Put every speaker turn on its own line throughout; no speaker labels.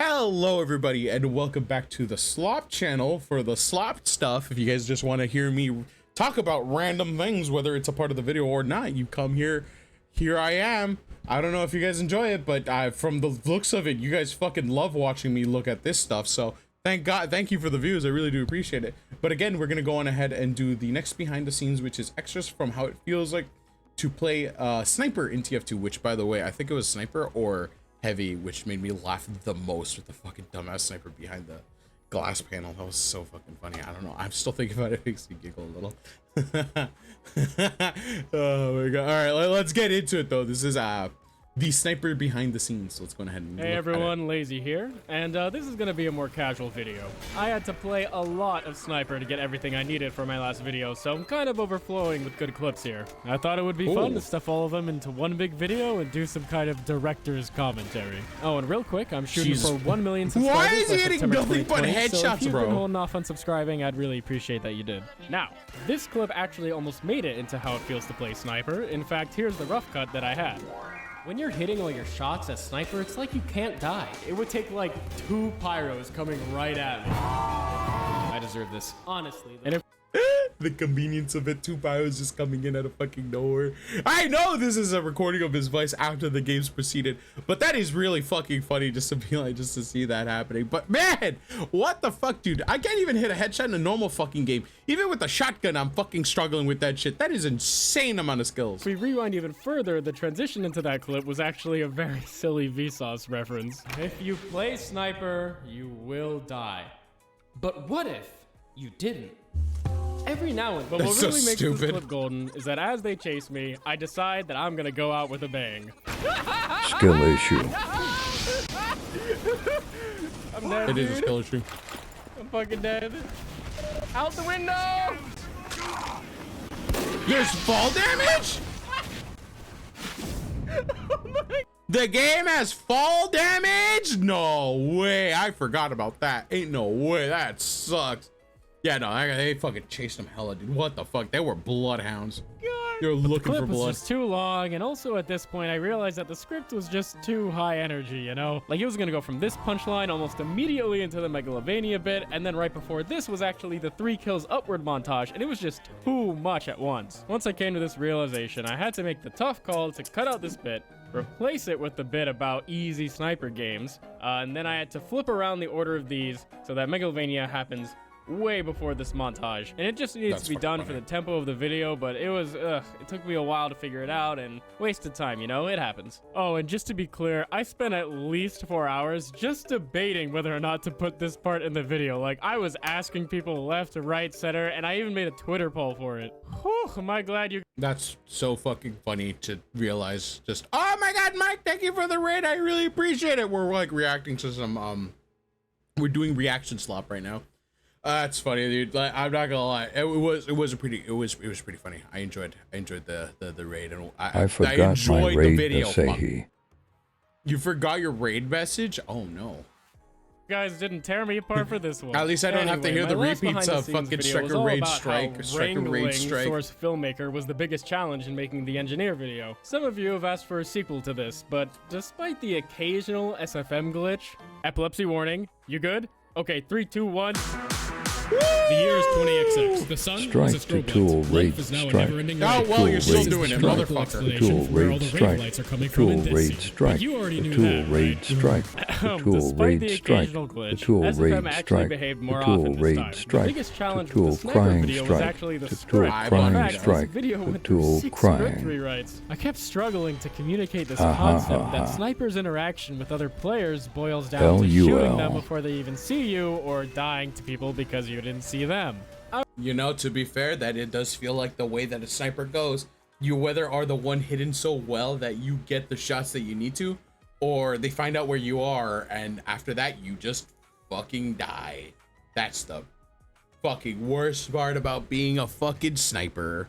Hello everybody and welcome back to the Slop channel for the Slop stuff. If you guys just want to hear me talk about random things, whether it's a part of the video or not, you come here. Here I am. I don't know if you guys enjoy it, but from the looks of it, you guys fucking love watching me look at this stuff. So thank God, thank you for the views. I really do appreciate it. But again, we're gonna go on ahead and do the next behind the scenes, which is extras from how it feels like to play Sniper in TF2, which by the way, I think it was Sniper or Heavy, which made me laugh the most with the fucking dumbass sniper behind the glass panel. That was so fucking funny. I don't know. I'm still thinking about it. It makes me giggle a little. Oh my god. All right, let's get into it though. This is the sniper behind the scenes. So let's go ahead and
hey everyone, Lazy here, and this is gonna be a more casual video. I had to play a lot of Sniper to get everything I needed for my last video, so I'm kind of overflowing with good clips here. I thought it would be fun to stuff all of them into one big video and do some kind of director's commentary. Oh, and real quick, I'm shooting for 1 million subscribers.
Why is he hitting nothing but headshots,
so if you've
bro?
been holding off on subscribing, I'd really appreciate that you did. Now, this clip actually almost made it into how it feels to play Sniper. In fact, here's the rough cut that I had. When you're hitting all your shots as Sniper, it's like you can't die. It would take like 2 pyros coming right at me. I deserve this, honestly. And if
the convenience of it, 2 bios just coming in out of fucking nowhere. I know this is a recording of his voice after the game's proceeded, but that is really fucking funny just to be like, just to see that happening. But man, what the fuck, dude? I can't even hit a headshot in a normal fucking game. Even with a shotgun, I'm fucking struggling with that shit. That is insane amount of skills.
If we rewind even further, the transition into that clip was actually a very silly Vsauce reference. If you play Sniper, you will die. But what if you didn't? Every now and then. But what really makes this clip golden is that as they chase me, I decide that I'm gonna go out with a bang.
Skill issue.
I'm dead,
It is a skill issue.
I'm fucking dead. Out the window!
There's fall damage?
Oh my.
The game has fall damage? No way. I forgot about that. Ain't no way. That sucks. Yeah, no, they fucking chased him hella, dude. What the fuck? They were bloodhounds. They were looking for blood.
The clip was just too long, and also at this point, I realized that the script was just too high energy, you know? Like, it was gonna go from this punchline almost immediately into the Megalovania bit, and then right before this was actually the 3 kills upward montage, and it was just too much at once. Once I came to this realization, I had to make the tough call to cut out this bit, replace it with the bit about easy Sniper games, and then I had to flip around the order of these so that Megalovania happens way before this montage, and it just needs to be done for the tempo of the video, but it was it took me a while to figure it out and wasted time, you know. It happens. Oh, and just to be clear, I spent at least 4 hours just debating whether or not to put this part in the video. Like, I was asking people left, right, center, and I even made a Twitter poll for it. Whew, am I glad you—
That's so fucking funny to realize. Just, oh my god, Mike, thank you for the raid. I really appreciate it. We're like reacting to some we're doing reaction slop right now. That's funny, dude. Like, I'm not gonna lie, it was pretty funny. I enjoyed the raid, and I
forgot my raid message.
You forgot your raid message? Oh no.
You guys didn't tear me apart for this one.
At least I don't have to hear the repeats of fucking Striker Raid Strike or Striker Raid Strike.
Source Filmmaker was the biggest challenge in making the Engineer video. Some of you have asked for a sequel to this, but despite the occasional SFM glitch— epilepsy warning, you good? Okay, 3, 2, 1.
The year is 20XX. The sun
strike
is a strobe
tool
light.
raid
Life is now a
strike.
never-ending
Oh,
raid.
well, you're still
This is
doing
the
it,
practical
motherfucker.
explanation for where all the raid lights are coming from in
Tool
this
raid
scene.
strike.
But you already knew
Tool
that,
raid
right?
strike. Tool
Despite
raid
the
strike.
occasional glitch,
Tool
SFM
raid
actually
strike.
behaved more
Tool
often this
raid
time.
strike.
The biggest challenge with
Tool
the Sniper
crying
video was
strike.
actually the
Tool
script. In
crying
fact,
strike.
this video went
Tool
through 6
crying.
script rewrites. I kept struggling to communicate this concept that Sniper's interaction with other players boils down to shooting them before they even see you, or dying to people because you didn't see them.
You know, to be fair, that it does feel like the way that a sniper goes, you whether are the one hidden so well that you get the shots that you need to, or they find out where you are and after that you just fucking die. That's the fucking worst part about being a fucking sniper.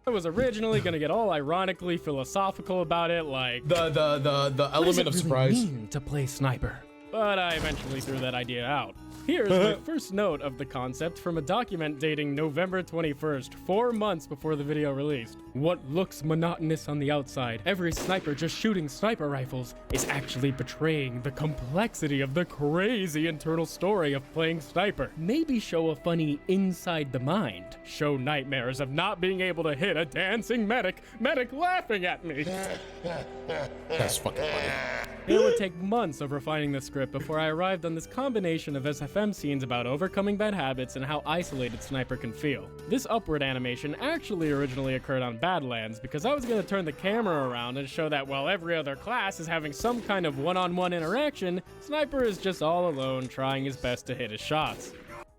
I was originally gonna get all ironically philosophical about it, like
the element of surprise.
To play Sniper. but I eventually threw that idea out. Here's my first note of the concept from a document dating November 21st, 4 months before the video released. What looks monotonous on the outside, every sniper just shooting sniper rifles, is actually betraying the complexity of the crazy internal story of playing sniper. Maybe show a funny inside the mind. Show nightmares of not being able to hit a dancing medic laughing at me.
That's fucking funny.
It would take months of refining the script before I arrived on this combination of SFM scenes about overcoming bad habits and how isolated Sniper can feel. This upward animation actually originally occurred on Badlands because I was going to turn the camera around and show that while every other class is having some kind of one-on-one interaction, Sniper is just all alone trying his best to hit his shots.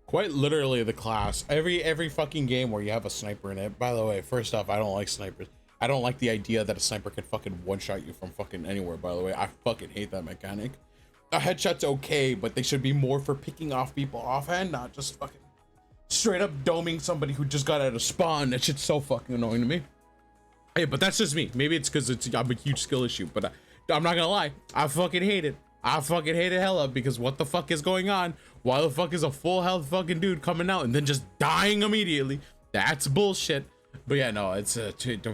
Quite literally the class. Every fucking game where you have a sniper in it. By the way, first off, I don't like snipers. I don't like the idea that a sniper can fucking one-shot you from fucking anywhere, by the way. I fucking hate that mechanic. A headshot's okay, but they should be more for picking off people offhand, not just fucking straight up doming somebody who just got out of spawn. That shit's so fucking annoying to me. Hey, but that's just me. Maybe it's because I'm a huge skill issue, but I'm not gonna lie. I fucking hate it. I fucking hate it hella because what the fuck is going on? Why the fuck is a full health fucking dude coming out and then just dying immediately? That's bullshit. But yeah, no, it's a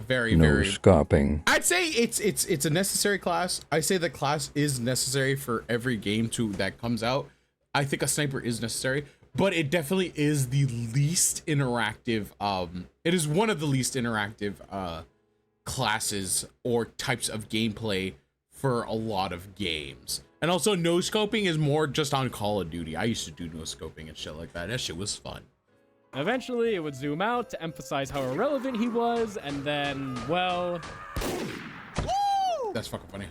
very, very
scoping.
I'd say it's a necessary class. I say the class is necessary for every game that comes out. I think a sniper is necessary, but it definitely is the least interactive. It is one of the least interactive classes or types of gameplay for a lot of games. And also, no scoping is more just on Call of Duty. I used to do no scoping and shit like that. That shit was fun.
Eventually, it would zoom out to emphasize how irrelevant he was, and then, well...
That's fucking funny.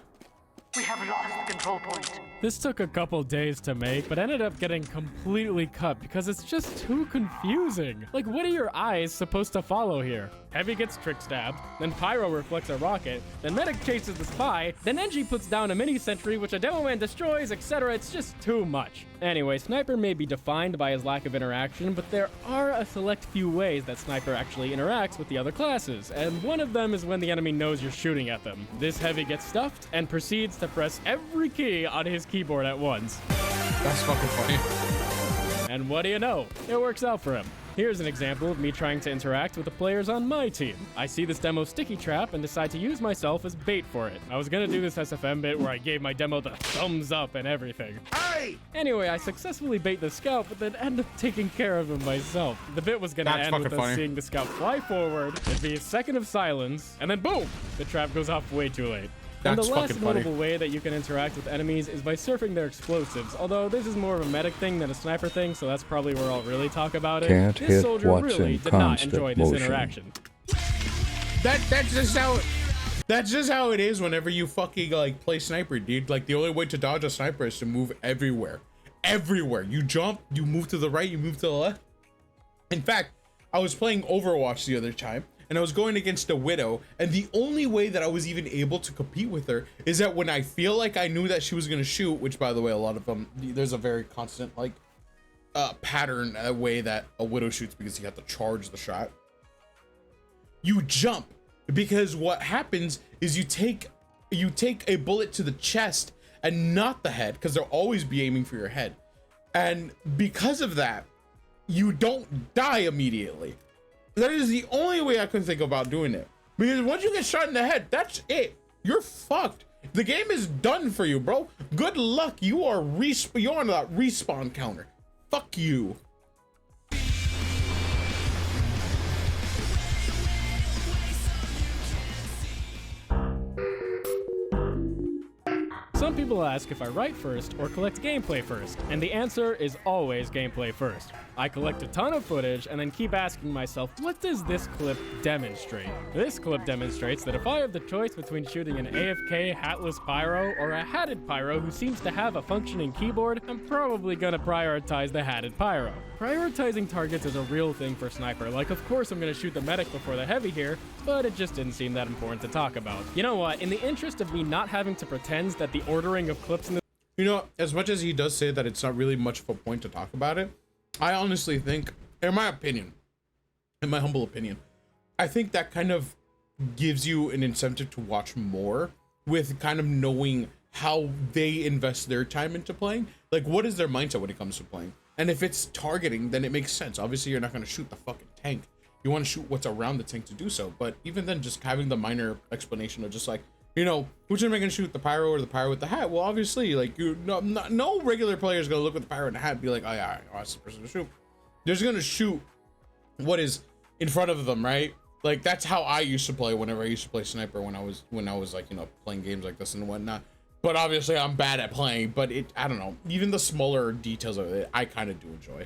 We have lost the control point.
This took a couple days to make, but ended up getting completely cut because it's just too confusing. Like, what are your eyes supposed to follow here? Heavy gets trick stabbed, then Pyro reflects a rocket, then Medic chases the spy, then Engie puts down a mini sentry which a demo man destroys, etc. It's just too much. Anyway, Sniper may be defined by his lack of interaction, but there are a select few ways that Sniper actually interacts with the other classes, and one of them is when the enemy knows you're shooting at them. This Heavy gets stuffed and proceeds to press every key on his keyboard at once.
That's fucking funny.
And what do you know? It works out for him. Here's an example of me trying to interact with the players on my team. I see this demo sticky trap and decide to use myself as bait for it. I was gonna do this SFM bit where I gave my demo the thumbs up and everything. Hey! Anyway, I successfully bait the scout, but then end up taking care of him myself. The bit was gonna end with us seeing the scout fly forward, it'd be a second of silence, and then boom! The trap goes off way too late. And the last notable way that you can interact with enemies is by surfing their explosives, although this is more of a medic thing than a sniper thing, so that's probably where I'll really talk about it.
Can't
this
hit
soldier
what's
really
in
did not enjoy this
motion.
interaction.
That's just how it is whenever you fucking like play sniper, dude. Like the only way to dodge a sniper is to move everywhere. Everywhere. You jump, you move to the right, you move to the left. In fact, I was playing Overwatch the other time, and I was going against a Widow, and the only way that I was even able to compete with her is that when I feel like I knew that she was gonna shoot, which by the way, a lot of them, there's a very constant like pattern way that a Widow shoots because you have to charge the shot. You jump, because what happens is you take a bullet to the chest and not the head, because they'll always be aiming for your head. And because of that, you don't die immediately. That is the only way I can think about doing it. Because once you get shot in the head, that's it. You're fucked. The game is done for you, bro. Good luck. You're on that respawn counter. Fuck you.
Some people ask if I write first or collect gameplay first, and the answer is always gameplay first. I collect a ton of footage and then keep asking myself, what does this clip demonstrate? This clip demonstrates that if I have the choice between shooting an AFK hatless pyro or a hatted pyro who seems to have a functioning keyboard, I'm probably gonna prioritize the hatted pyro. Prioritizing targets is a real thing for Sniper. Like, of course I'm gonna shoot the medic before the heavy here, but it just didn't seem that important to talk about. You know what? In the interest of me not having to pretend that the ordering of clips in the...
You know, as much as he does say that it's not really much of a point to talk about it, I honestly think, in my opinion, in my humble opinion, I think that kind of gives you an incentive to watch more with kind of knowing how they invest their time into playing. Like, what is their mindset when it comes to playing? And if it's targeting, then it makes sense. Obviously, you're not going to shoot the fucking tank. You want to shoot what's around the tank to do so. But even then, just having the minor explanation of just like, you know, which am I going to shoot, the pyro or the pyro with the hat? Well, obviously, like, no regular player is going to look at the pyro in the hat and be like, oh yeah, that's the person to shoot. They're just going to shoot what is in front of them, right? Like, that's how I used to play whenever I used to play sniper when I was like, you know, playing games like this and whatnot. But obviously I'm bad at playing, but I don't know, even the smaller details of it, I kind of do enjoy.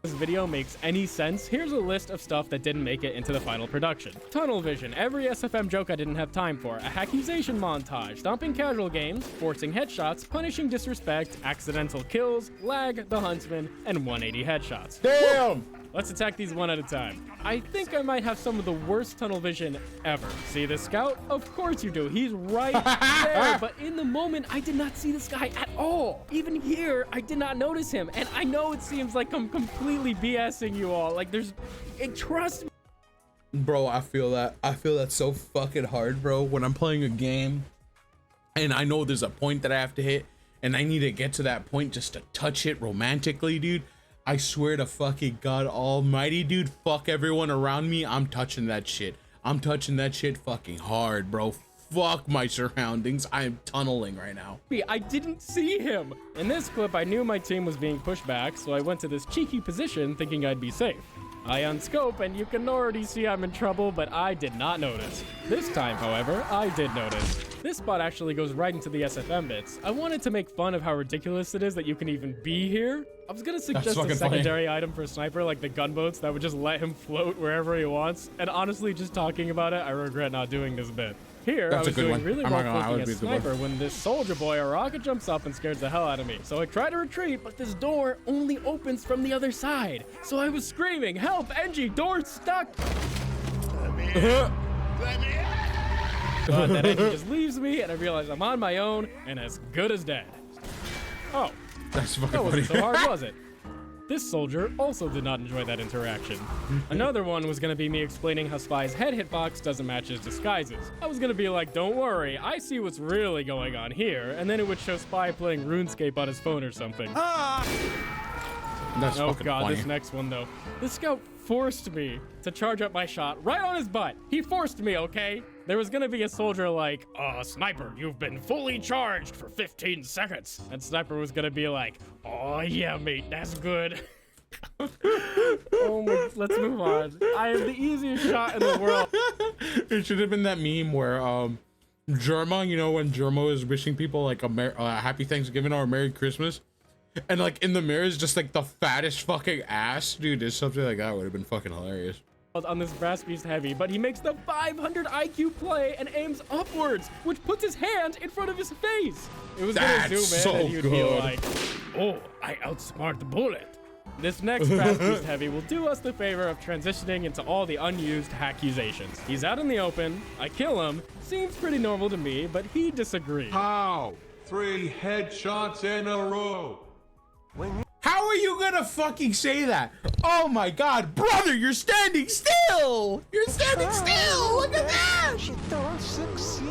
This video makes any sense, here's a list of stuff that didn't make it into the final production. Tunnel vision, every SFM joke I didn't have time for, a Haccusation montage, stomping casual games, forcing headshots, punishing disrespect, accidental kills, lag, the huntsman, and 180 headshots.
Damn!
Let's attack these one at a time. I think I might have some of the worst tunnel vision ever. See this scout? Of course you do. He's right there. But in the moment, I did not see this guy at all. Even here, I did not notice him. And I know it seems like I'm completely BSing you all. Like trust me.
Bro, I feel that so fucking hard, bro. When I'm playing a game and I know there's a point that I have to hit and I need to get to that point just to touch it romantically, dude. I swear to fucking God almighty, dude, fuck everyone around me. I'm touching that shit. I'm touching that shit fucking hard, bro. Fuck my surroundings. I am tunneling right now.
I didn't see him. In this clip, I knew my team was being pushed back, so I went to this cheeky position thinking I'd be safe. I unscope, and you can already see I'm in trouble, but I did not notice. This time, however, I did notice. This spot actually goes right into the SFM bits. I wanted to make fun of how ridiculous it is that you can even be here. I was gonna suggest a secondary item for a sniper like the gunboats that would just let him float wherever he wants. And honestly, just talking about it, I regret not doing this bit. Here, I was doing really well clicking as sniper when this soldier boy, a rocket, jumps up and scares the hell out of me. So I try to retreat, but this door only opens from the other side. So I was screaming, help, NG, door's stuck. Let me in. Let me in. But that engine just leaves me, and I realize I'm on my own and as good as dead. Oh,
that's fucking
that wasn't
funny.
so hard, was it? This soldier also did not enjoy that interaction. Another one was gonna be me explaining how Spy's head hitbox doesn't match his disguises. I was gonna be like, don't worry, I see what's really going on here, and then it would show Spy playing RuneScape on his phone or something.
That's
oh
fucking
god,
funny.
this next one though. The scout forced me to charge up my shot right on his butt. He forced me, okay? There was gonna be a soldier like, Sniper, you've been fully charged for 15 seconds. And Sniper was gonna be like, oh yeah, mate, that's good. Oh my, let's move on. I have the easiest shot in the world.
It should have been that meme where, Germa, you know, when Germa is wishing people like a happy Thanksgiving or a Merry Christmas. And like in the mirror is just like the fattest fucking ass, dude. Is something like that would have been fucking hilarious.
On this brass beast heavy, but he makes the 500 IQ play and aims upwards, which puts his hand in front of his face. It was gonna zoom in and you'd be like, oh, I outsmart the bullet. This next brass beast heavy will do us the favor of transitioning into all the unused Hackusations. He's out in the open, I kill him, seems pretty normal to me, but he disagrees.
How? 3 headshots in a row.
How are you gonna fucking say that? Oh my god, brother, you're standing still! You're standing still! Look at that!
Don't succeed.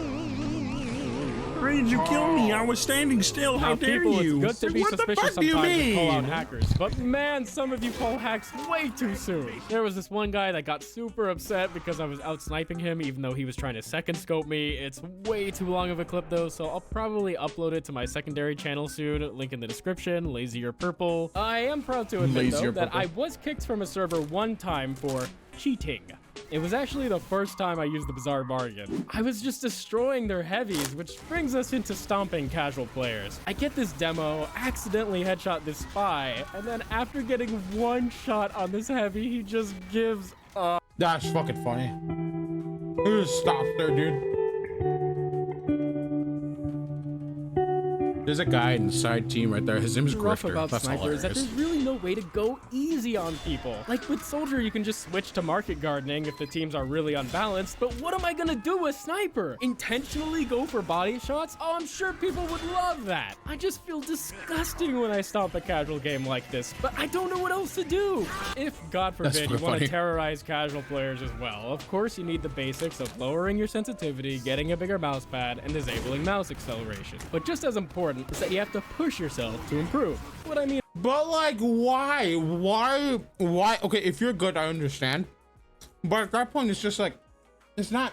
Why did you kill me? I was standing still. How dare you?
It's good to be
What the
suspicious
fuck do you
sometimes and call out
mean?
hackers, but man, some of you call hacks way too soon. There was this one guy that got super upset because I was out sniping him even though he was trying to second scope me. It's way too long of a clip though, so I'll probably upload it to my secondary channel soon. Link in the description, Lazy or Purple. I am proud to admit though that I was kicked from a server one time for cheating. It was actually the first time I used the Bizarre Bargain. I was just destroying their heavies, which brings us into stomping casual players. I get this demo, accidentally headshot this Spy, and then after getting one shot on this heavy, he just gives up.
That's fucking funny. Who stops there, dude? There's a guy inside team right there. His name is
rough
Grifter.
about
That's
Sniper is that
hilarious.
there's really no way to go easy on people. Like with Soldier, you can just switch to market gardening if the teams are really unbalanced, but what am I gonna do with Sniper? Intentionally go for body shots? Oh, I'm sure people would love that. I just feel disgusting when I stomp a casual game like this, but I don't know what else to do. If, God forbid, you want
funny.
to terrorize casual players as well, of course you need the basics of lowering your sensitivity, getting a bigger mouse pad, and disabling mouse acceleration. But just as important is that you have to push yourself to improve. What I mean,
But like, why? Okay, if you're good, I understand. But at that point, it's just like, it's not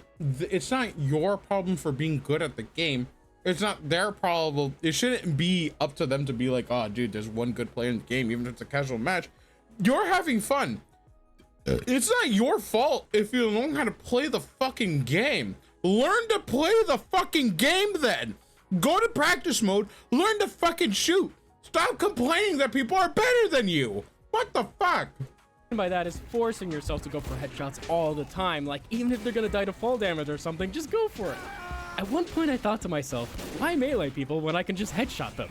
your problem for being good at the game. It's not their problem. It shouldn't be up to them to be like, oh, dude, there's one good player in the game, even if it's a casual match. You're having fun. It's not your fault if you don't know how to play the fucking game. Learn to play the fucking game then. Go to practice mode, learn to fucking shoot. Stop complaining that people are better than you. What the fuck?
by that is forcing yourself to go for headshots all the time. Like, even if they're gonna die to fall damage or something, just go for it. At one point I thought to myself, why melee people when I can just headshot them?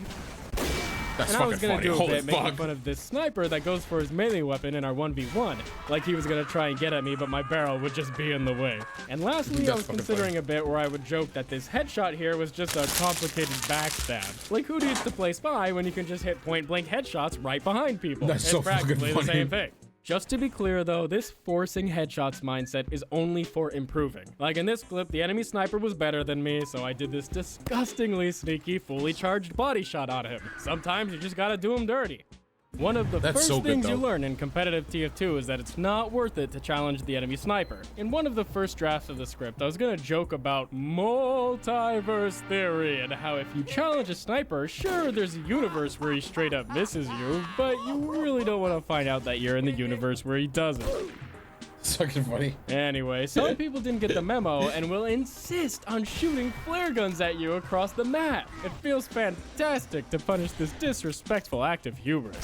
That's
and I was gonna
funny.
do a
Holy
bit making
fuck.
fun of this sniper that goes for his melee weapon in our 1v1. Like he was gonna try and get at me, but my barrel would just be in the way. And lastly, I
That's
was
fucking
considering a bit where I would joke that this headshot here was just a complicated backstab. Like, who needs to play spy when you can just hit point blank headshots right behind people?
That's
it's
so fucking
practically the
funny.
same thing. Just to be clear though, this forcing headshots mindset is only for improving. Like in this clip, the enemy sniper was better than me, so I did this disgustingly sneaky, fully charged body shot on him. Sometimes you just gotta do him dirty. One of the
That's
first
so good,
things you
though.
learn in competitive TF2 is that it's not worth it to challenge the enemy sniper. In one of the first drafts of the script, I was gonna joke about multiverse theory and how if you challenge a sniper, sure, there's a universe where he straight up misses you, but you really don't want to find out that you're in the universe where he doesn't.
It's fucking funny.
Anyway, some people didn't get the memo and will insist on shooting flare guns at you across the map. It feels fantastic to punish this disrespectful act of hubris.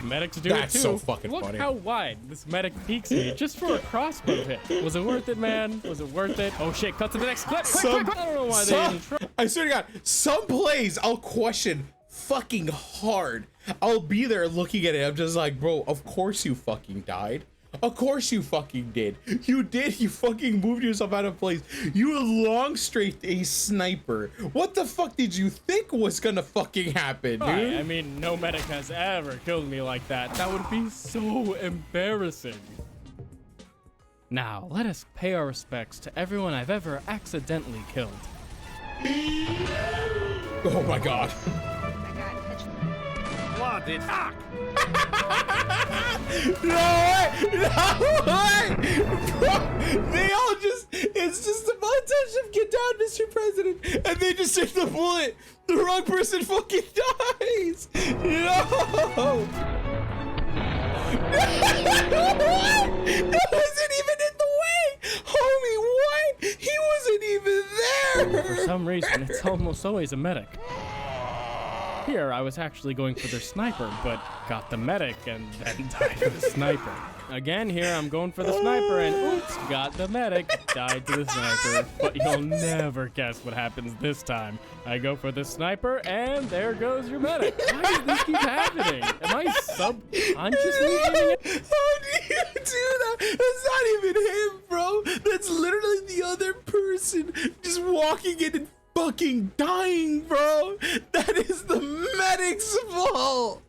Medics do
That's
it too.
so fucking
Look
funny.
how wide this medic peeks me just for a crossbow hit. Was it worth it, man? Was it worth it? Oh shit, cut to the next clip. Quick, quick. I don't know why they didn't try.
I swear to God, some plays I'll question fucking hard. I'll be there looking at it. I'm just like, bro, of course you fucking died. Of course you fucking did. You did. You fucking moved yourself out of place. You long straight a sniper. What the fuck did you think was gonna fucking happen, dude?
Right, I mean, no medic has ever killed me like that. That would be so embarrassing. Now, let us pay our respects to everyone I've ever accidentally killed.
Oh my God.
Blooded fuck!
No way! No way! Bro, they all just, it's just a montage of get down, Mr. President, and they just take the bullet. The wrong person fucking dies. No! What? It wasn't even in the way! Homie, what? He wasn't even there!
For some reason, it's almost always a medic. Here, I was actually going for their sniper, but got the medic and then died to the sniper. Again, here, I'm going for the sniper and oops, got the medic, died to the sniper. But you'll never guess what happens this time. I go for the sniper and there goes your medic. Why does this keep happening? Am I subconsciously doing it?
How do you do that? That's not even him, bro. That's literally the other person just walking in and fucking dying, bro. That is the medic's fault.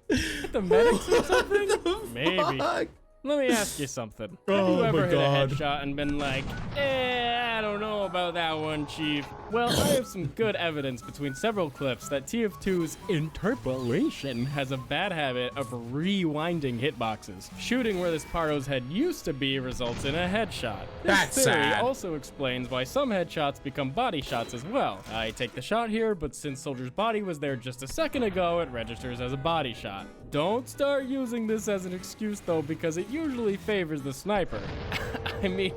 The medics or something?
What the
Maybe.
fuck?
Let me ask you something. Have
Oh
you ever
my
hit
God.
a headshot and been like, I don't know about that one, Chief? Well, I have some good evidence between several clips that TF2's interpolation has a bad habit of rewinding hitboxes. Shooting where this Paro's head used to be results in a headshot. This
That's
theory
sad.
also explains why some headshots become body shots as well. I take the shot here, but since Soldier's body was there just a second ago, it registers as a body shot. Don't start using this as an excuse though, because it usually favors the sniper. I mean,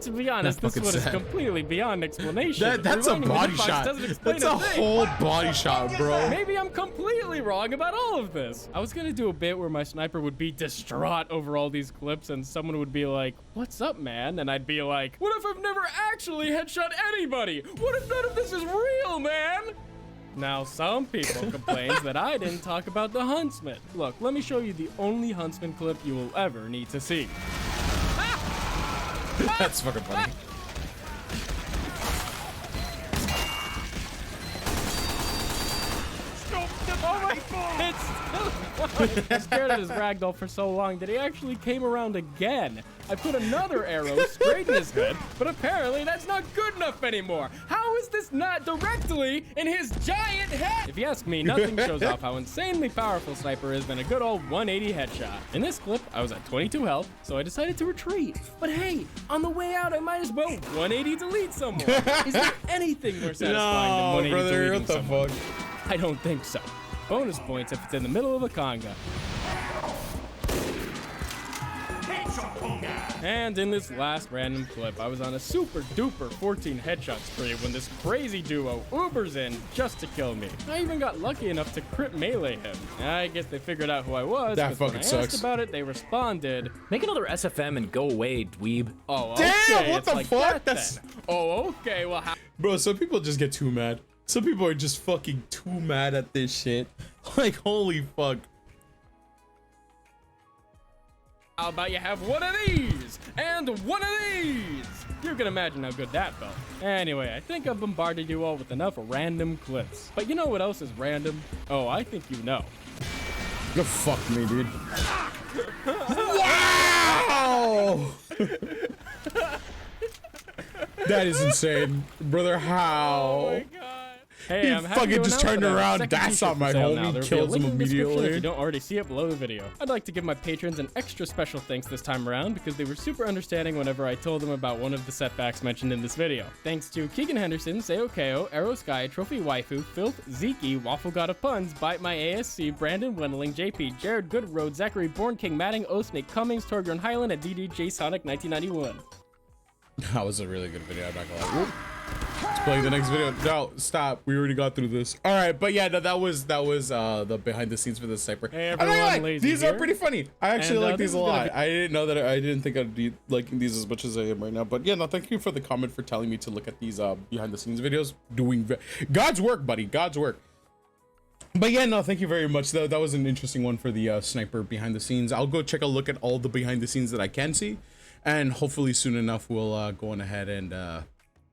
to be honest,
That's
this one
fucking
is
sad.
completely beyond explanation.
That's a
Rewinding the
body
hitbox
shot.
doesn't explain
That's a
thing.
whole body shot, bro.
Maybe I'm completely wrong about all of this. I was gonna do a bit where my sniper would be distraught over all these clips and someone would be like, what's up, man? And I'd be like, what if I've never actually headshot anybody? What if none of this is real, man? Now, some people complain that I didn't talk about the Huntsman. Look, let me show you the only Huntsman clip you will ever need to see.
That's fucking funny.
I stared at his ragdoll for so long that he actually came around again. I put another arrow straight in his head, but apparently that's not good enough anymore. How is this not directly in his giant head? If you ask me, nothing shows off how insanely powerful Sniper is than a good old 180 headshot. In this clip, I was at 22 health, so I decided to retreat. But hey, on the way out, I might as well 180 delete someone. Is there anything more satisfying than 180
brother,
deleting
what the
someone?
fuck?
I don't think so. Bonus points if it's in the middle of a conga. And in this last random clip, I was on a super duper 14 headshot spree when this crazy duo Ubers in just to kill me. I even got lucky enough to crit melee him. I guess they figured out who I was,
That
'cause
fucking
when I
sucks.
asked about it, they responded,
Make another SFM and go away, dweeb.
"Oh, okay,
Damn, what
it's
the
like
fuck?
that
That's-
then. Oh, okay, well, how
Bro, some people just get too mad. Some people are just fucking too mad at this shit. Like, holy fuck.
about you have one of these and one of these?" You can imagine how good that felt. Anyway, I think I've bombarded you all with enough random clips. But you know what else is random? Oh, I think you know.
Go fuck me, dude. Wow! That is insane. Brother, how?
Oh my god. Hey,
He
I'm happy
fucking
to
just
announce
turned
that I have a
around.
second
That's
t-shirt
not my
for sale
homie.
now. There'll be a
Kills
link
him
in the description
immediately.
If you don't already see it below the video. I'd like to give my patrons an extra special thanks this time around because they were super understanding whenever I told them about one of the setbacks mentioned in this video. Thanks to Keegan Henderson, Seokeo, Arrow Sky, Trophy Waifu, Filth, Zeke, Waffle God of Puns, Bite My ASC, Brandon Wendling, JP, Jared Goodroad, Zachary Born King, Matting, O Snake Cummings, Torbjorn Highland, and DDJ Sonic 1991.
That was a really good video, I'm not gonna lie. Whoop. Let's play the next video. No, stop. We already got through this. All right, but yeah, no, that was the behind the scenes for the Sniper.
Hey,
I'm not gonna
everyone,
lie,
Lazy
these
here.
are pretty funny. I actually
And,
like
this
these a
is gonna
lot. I didn't think I'd be liking these as much as I am right now. But yeah, no, thank you for the comment for telling me to look at these behind the scenes videos. God's work, buddy. God's work. But yeah, no, thank you very much. That was an interesting one for the Sniper behind the scenes. I'll go check a look at all the behind the scenes that I can see, and hopefully soon enough we'll go on ahead and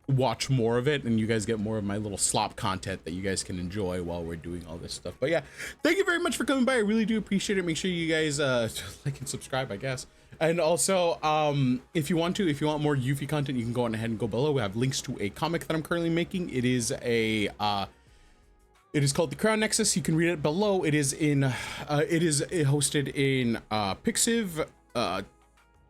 watch more of it, and you guys get more of my little slop content that you guys can enjoy while we're doing all this stuff. But yeah, thank you very much for coming by. I really do appreciate it. Make sure you guys like and subscribe, I guess. And also, if you want more Yuffie content, you can go on ahead and go below. We have links to a comic that I'm currently making. It is called The Crown Nexus. You can read it below. It is hosted in Pixiv,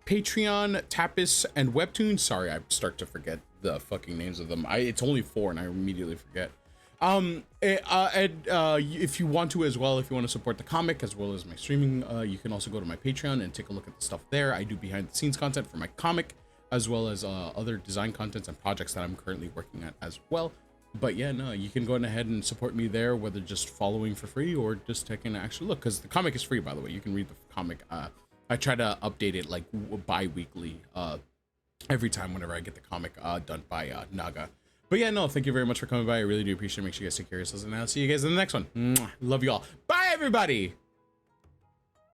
Patreon, Tapas, and Webtoon. Sorry, I start to forget the fucking names of them. It's only 4 and I immediately forget. If you want to as well, if you want to support the comic as well as my streaming, you can also go to my Patreon and take a look at the stuff there. I do behind the scenes content for my comic, as well as other design contents and projects that I'm currently working at as well. But yeah, no, you can go ahead and support me there, whether just following for free or just taking an actual look, because the comic is free, by the way. You can read the comic. I try to update it like bi-weekly, every time whenever I get the comic done by Naga. But yeah, no, thank you very much for coming by. I really do appreciate it. Make sure you guys take care of yourselves, and I'll see you guys in the next one. Mwah. Love you all. Bye, everybody.